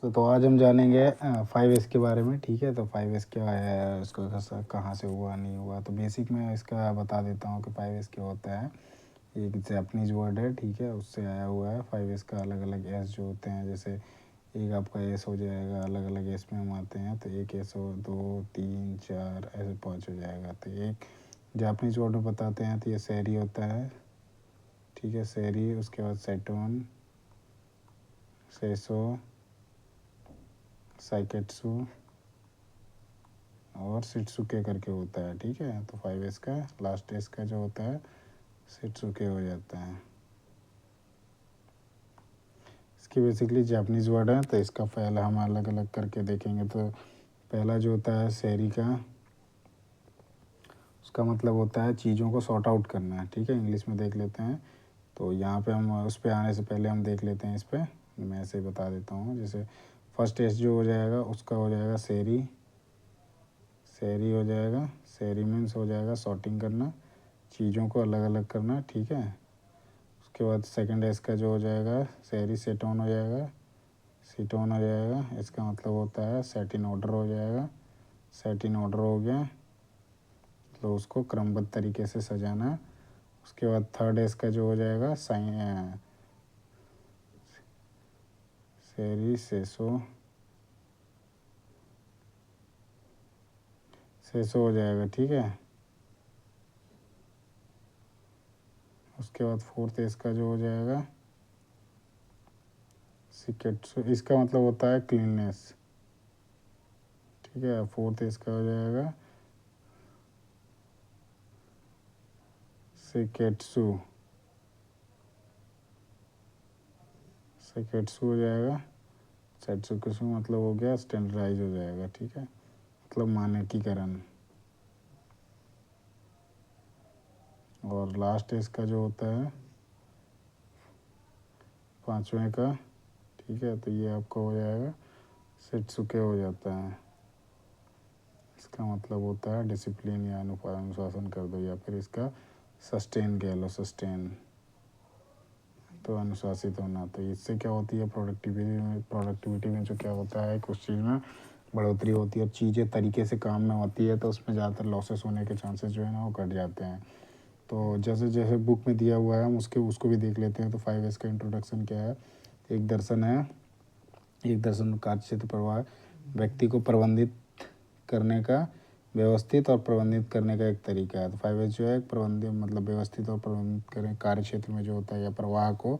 तो आज हम जानेंगे 5S के बारे में। ठीक है, तो 5S क्या है, उसको कहाँ से हुआ नहीं हुआ। तो बेसिक में इसका बता देता हूँ कि 5S क्या होता है। ये एक जापानीज़ वर्ड है, ठीक है, उससे आया हुआ है। 5S का अलग अलग एस जो होते हैं, जैसे एक आपका एस हो जाएगा, अलग अलग एस में हम आते हैं। तो एक एस हो, 2 3 4 ऐसे 5 हो जाएगा। तो एक जापानीज़ वर्ड में बताते हैं तो ये सेरी होता है, ठीक है, सेरी। उसके बाद सेटोन, सेसो, साइकेट्सू और शिट्सुके करके होता है। ठीक है, तो 5S का लास्ट एस का जो होता है शिट्सुके हो जाता है। इसकी बेसिकली जापानीज़ वर्ड है, तो इसका पहला हम अलग अलग करके देखेंगे। तो पहला जो होता है सेरी का, उसका मतलब होता है चीज़ों को सॉर्ट आउट करना है। ठीक है, इंग्लिश में देख लेते हैं। तो यहाँ पे हम उस पर आने से पहले हम देख लेते हैं इस पर। मैं ऐसे ही बता देता हूँ। जैसे फर्स्ट एस जो हो जाएगा उसका हो जाएगा सेरी, सेरी हो जाएगा। सेरी मीन्स हो जाएगा सॉर्टिंग करना, चीज़ों को अलग अलग करना। ठीक है, उसके बाद सेकंड एस का जो हो जाएगा सेरी, सेटोन हो जाएगा, सीटोन हो जाएगा। इसका मतलब होता है सेट इन ऑर्डर हो जाएगा। सेट इन ऑर्डर हो गया तो उसको क्रमबद्ध तरीके से सजाना। उसके बाद थर्ड एस का जो हो जाएगा सेरी, सेसो, सेसो हो जाएगा। ठीक है, उसके बाद फोर्थ एस का जो हो जाएगा सिकेट्सो, इसका मतलब होता है क्लीननेस। ठीक है, फोर्थ इसका हो जाएगा सेकेट्सू, सेकेट्सू हो जाएगा। सेट्सुकुसु मतलब हो गया स्टैंडर्डाइज हो जाएगा। ठीक है, मतलब मानकीकरण। और लास्ट इसका जो होता है पांचवें का, ठीक है, तो ये आपका हो जाएगा सेट्सुके हो जाता है। इसका मतलब होता है डिसिप्लिन या अनुशासन कर दो, या फिर इसका सस्टेन कह लो, सस्टेन तो अनुशासित होना। तो इससे क्या होती है प्रोडक्टिविटी में जो क्या होता है कि उस चीज़ में बढ़ोतरी होती है और चीज़ें तरीके से काम में होती है, तो उसमें ज़्यादातर लॉसेस होने के चांसेस जो है ना वो कट जाते हैं। तो जैसे जैसे बुक में दिया हुआ है हम उसको भी देख लेते हैं। तो 5S का इंट्रोडक्शन क्या है। एक दर्शन है, एक दर्शन कार्य क्षेत्र प्रवाह व्यक्ति को प्रबंधित करने का, व्यवस्थित और प्रबंधित करने का एक तरीका है। तो 5S जो है प्रबंधित मतलब व्यवस्थित और प्रबंधित करें कार्य क्षेत्र में जो होता है या प्रवाह को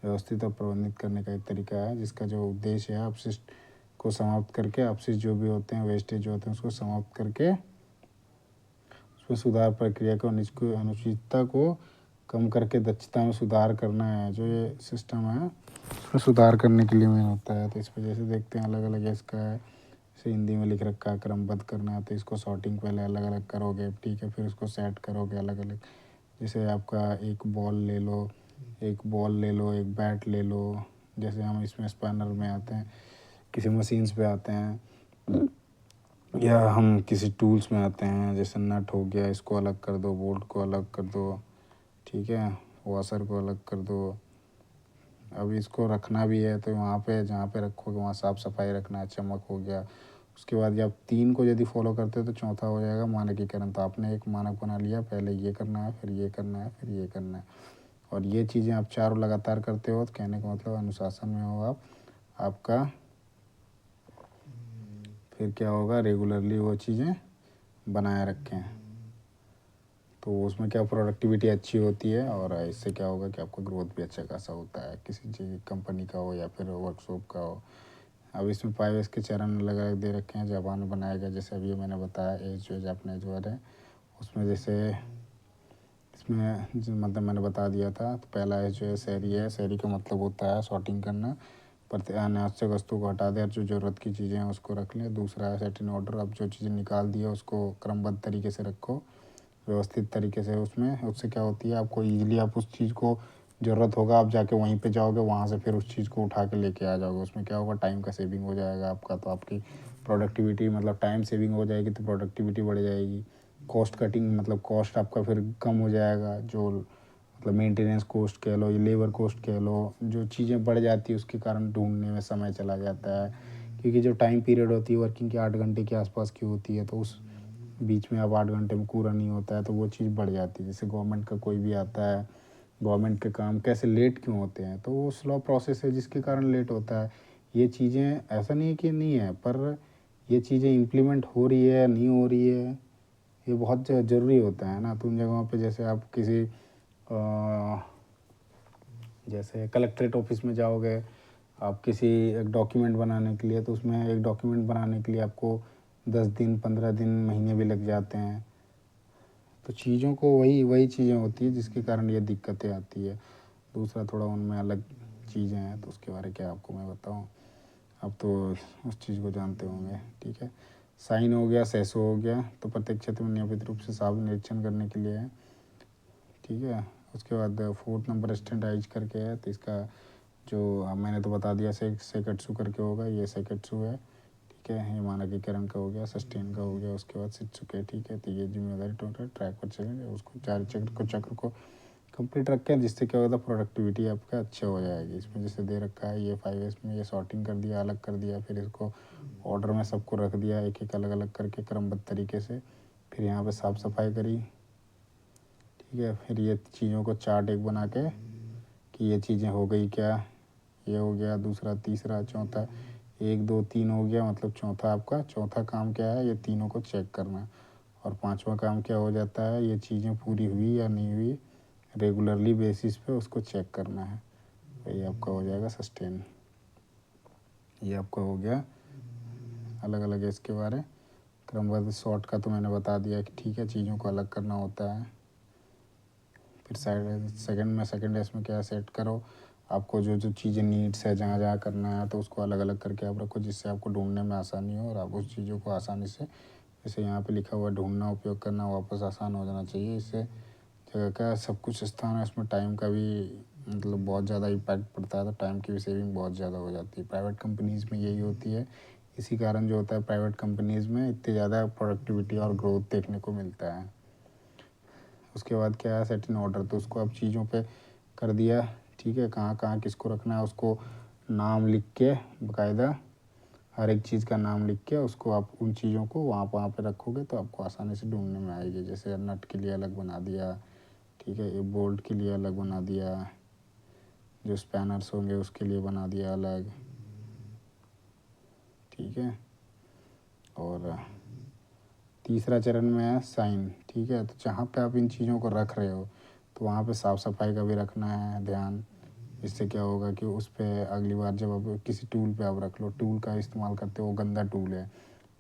व्यवस्थित और प्रबंधित करने का एक तरीका है, जिसका जो उद्देश्य है अपशिष्ट को समाप्त करके, अपशिष्ट जो भी होते हैं, वेस्टेज जो होते हैं, उसको समाप्त करके उसमें सुधार प्रक्रिया को, अनुचितता को कम करके दक्षता में सुधार करना है। जो ये सिस्टम है उसमें सुधार करने के लिए में होता है। तो इस वजह से देखते हैं अलग अलग इसका है। जैसे हिंदी में लिख रखा है क्रमबद्ध करना है, तो इसको सॉर्टिंग पहले अलग अलग करोगे, ठीक है, फिर उसको सेट करोगे अलग अलग। जैसे आपका एक बॉल ले लो, एक बॉल ले लो, एक बैट ले लो। जैसे हम इसमें स्पैनर में आते हैं, किसी मशीन्स पे आते हैं, या हम किसी टूल्स में आते हैं, जैसे नट हो गया, इसको अलग कर दो, बोल्ट को अलग कर दो, ठीक है, वॉशर को अलग कर दो। अब इसको रखना भी है तो वहाँ पे जहाँ पे रखोगे वहाँ साफ़ सफाई रखना है, चमक हो गया। उसके बाद जब 3 को यदि फॉलो करते हो तो चौथा हो जाएगा मानकीकरण। तो आपने एक मानक बना लिया, पहले ये करना है, फिर ये करना है, फिर ये करना है, और ये चीज़ें आप चारों लगातार करते हो। तो कहने का मतलब अनुशासन में हो आप, आपका फिर क्या होगा, रेगुलरली वो चीज़ें बनाए रखें, तो उसमें क्या प्रोडक्टिविटी अच्छी होती है। और इससे क्या होगा कि आपका ग्रोथ भी अच्छा खासा होता है, किसी चीज़ कंपनी का हो या फिर वर्कशॉप का हो। अब इसमें 5S के चरण अलग अलग दे रखे हैं, जापान में बनाया गया। जैसे अभी मैंने बताया एज जो जापानीज वर्ड है, उसमें जैसे इसमें मतलब मैंने बता दिया था। तो पहला एज जो है सैरी है। सैरी का मतलब होता है सॉर्टिंग करना, अनावश्यक वस्तु को हटा दें और जो ज़रूरत की चीज़ें हैं उसको रख लें। दूसरा है सेट इन ऑर्डर, अब जो चीज़ें निकाल दी है उसको क्रमबद्ध तरीके से रखो, व्यवस्थित तरीके से। उसमें उससे क्या होती है, आपको ईजिली आप उस चीज़ को ज़रूरत होगा आप जाके वहीं पे जाओगे, वहाँ से फिर उस चीज़ को उठा के लेके आ जाओगे। उसमें क्या होगा, टाइम का सेविंग हो जाएगा आपका। तो आपकी प्रोडक्टिविटी मतलब टाइम सेविंग हो जाएगी तो प्रोडक्टिविटी बढ़ जाएगी। कॉस्ट कटिंग मतलब कॉस्ट आपका फिर कम हो जाएगा, जो मतलब मेंटेनेंस कॉस्ट कह लो, ये लेबर कॉस्ट कह लो, जो चीज़ें बढ़ जाती है उसके कारण ढूंढने में समय चला जाता है, क्योंकि जो टाइम पीरियड होती है वर्किंग की 8 घंटे के आसपास की होती है, तो उस बीच में अब 8 घंटे में पूरा नहीं होता है तो वो चीज़ बढ़ जाती है। जैसे गवर्नमेंट का कोई भी आता है, गवर्नमेंट के काम कैसे लेट क्यों होते हैं, तो वो स्लो प्रोसेस है जिसके कारण लेट होता है। ये चीज़ें ऐसा नहीं है कि नहीं है, पर ये चीज़ें इम्प्लीमेंट हो रही है नहीं हो रही है, ये बहुत ज़रूरी होता है ना। तो उन जगहों पे जैसे आप किसी जैसे कलेक्ट्रेट ऑफिस में जाओगे आप किसी एक डॉक्यूमेंट बनाने के लिए, तो उसमें एक डॉक्यूमेंट बनाने के लिए आपको 10 दिन 15 दिन महीने भी लग जाते हैं। तो चीज़ों को वही वही चीज़ें होती है जिसके कारण ये दिक्कतें आती है। दूसरा थोड़ा उनमें अलग चीज़ें हैं तो उसके बारे में क्या आपको मैं बताऊँ, आप तो उस चीज़ को जानते होंगे। ठीक है, साइन हो गया, सेसो हो गया, तो प्रत्येक क्षेत्र में नियमित रूप से साफ निरीक्षण करने के लिए है। ठीक है, उसके बाद 4 नंबर स्टैंडर्डाइज करके है, तो इसका जो मैंने तो बता दिया सेकट्सू करके होगा, ये सेकट्सू है। ठीक है, ये मानकीकरण का हो गया, सस्टेन का हो गया, उसके बाद शिक्षुक है। ठीक है, तो ये जिम्मेदारी टोटल ट्रैक पर चलेंगे, उसको 4 चक्र को कंप्लीट रखें, जिससे क्या होता है प्रोडक्टिविटी आपका अच्छा हो जाएगी। इसमें जैसे दे रखा है ये 5S में, ये सॉर्टिंग कर दिया, अलग कर दिया, फिर इसको ऑर्डर में सबको रख दिया एक एक अलग अलग करके क्रमबद्ध तरीके से, फिर यहाँ पे साफ़ सफाई करी। ठीक है, फिर ये चीज़ों को चार्ट एक बना के कि ये चीज़ें हो गई क्या, ये हो गया, दूसरा तीसरा चौथा, 1 2 3 हो गया, मतलब चौथा आपका चौथा काम क्या है, ये तीनों को चेक करना। और 5वां काम क्या हो जाता है, ये चीज़ें पूरी हुई या नहीं हुई, रेगुलरली बेसिस पे उसको चेक करना है। तो ये आपका हो जाएगा सस्टेन। ये आपका हो गया अलग अलग है इसके बारे। क्रमबद्ध शॉर्ट का तो मैंने बता दिया कि ठीक है चीज़ों को अलग करना होता है। फिर सेकंड एस में क्या सेट करो, आपको जो जो चीज़ें नीड्स है जहाँ जहाँ करना है तो उसको अलग अलग करके आप रखो, जिससे आपको ढूंढने में आसानी हो और आप उस चीज़ों को आसानी से, जैसे यहाँ पे लिखा हुआ है ढूंढना, उपयोग करना, वापस आसान हो जाना चाहिए। इससे जगह का सब कुछ स्थान है, इसमें टाइम का भी मतलब बहुत ज़्यादा इम्पैक्ट पड़ता है, तो टाइम की भी सेविंग बहुत ज़्यादा हो जाती है। प्राइवेट कंपनीज़ में यही होती है, इसी कारण जो होता है प्राइवेट कंपनीज़ में इतनी ज़्यादा प्रोडक्टिविटी और ग्रोथ देखने को मिलता है। उसके बाद क्या है सेट इन ऑर्डर, तो उसको अब चीज़ों पे कर दिया। ठीक है, कहाँ कहाँ किसको रखना है उसको नाम लिख के बाकायदा, हर एक चीज़ का नाम लिख के उसको आप उन चीज़ों को वहाँ पे रखोगे तो आपको आसानी से ढूंढने में आएगी। जैसे नट के लिए अलग बना दिया, ठीक है, ये बोल्ट के लिए अलग बना दिया, जो स्पैनर्स होंगे उसके लिए बना दिया अलग। ठीक है, और तीसरा चरण में है साइन। ठीक है, तो जहाँ पे आप इन चीज़ों को रख रहे हो तो वहाँ पे साफ़ सफाई का भी रखना है ध्यान। इससे क्या होगा कि उस पर अगली बार जब आप किसी टूल पे आप रख लो, टूल का इस्तेमाल करते हो, वो गंदा टूल है,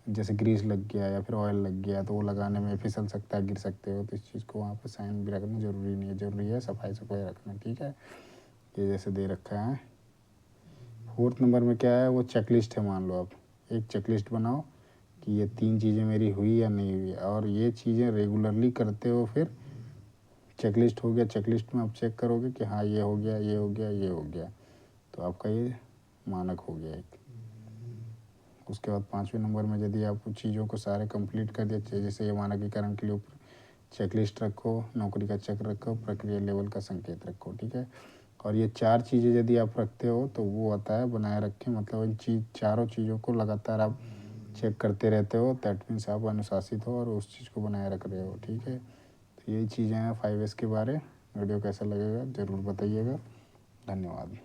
जैसे ग्रीस लग गया या फिर ऑयल लग गया तो वो लगाने में फिसल सकता है, गिर सकते हो, तो इस चीज़ को वहाँ पे साइन भी रखना ज़रूरी नहीं है, ज़रूरी है सफाई सफाई रखना। ठीक है, ये जैसे दे रखा है। 4 नंबर में क्या है, वो चेकलिस्ट है। मान लो आप एक चेकलिस्ट बनाओ कि ये 3 चीज़ें मेरी हुई या नहीं हुई, और ये चीज़ें रेगुलरली करते हो, फिर चेकलिस्ट हो गया, चेकलिस्ट में आप चेक करोगे कि हाँ ये हो गया, ये हो गया, ये हो गया, तो आपका ये मानक हो गया एक। उसके बाद 5वें नंबर में यदि आप चीज़ों को सारे कंप्लीट कर दिए, जैसे ये मानकीकरण के लिए ऊपर चेकलिस्ट रखो, नौकरी का चेक रखो, प्रक्रिया लेवल का संकेत रखो। ठीक है, और ये 4 चीज़ें यदि आप रखते हो तो वो आता है बनाए रखें, मतलब इन चारों चीज़ों को लगातार आप चेक करते रहते हो, दैट मीन्स आप अनुशासित हो और उस चीज़ को बनाए रख रहे हो। ठीक है, तो यही चीज़ें हैं 5S के बारे। वीडियो कैसा लगेगा ज़रूर बताइएगा। धन्यवाद।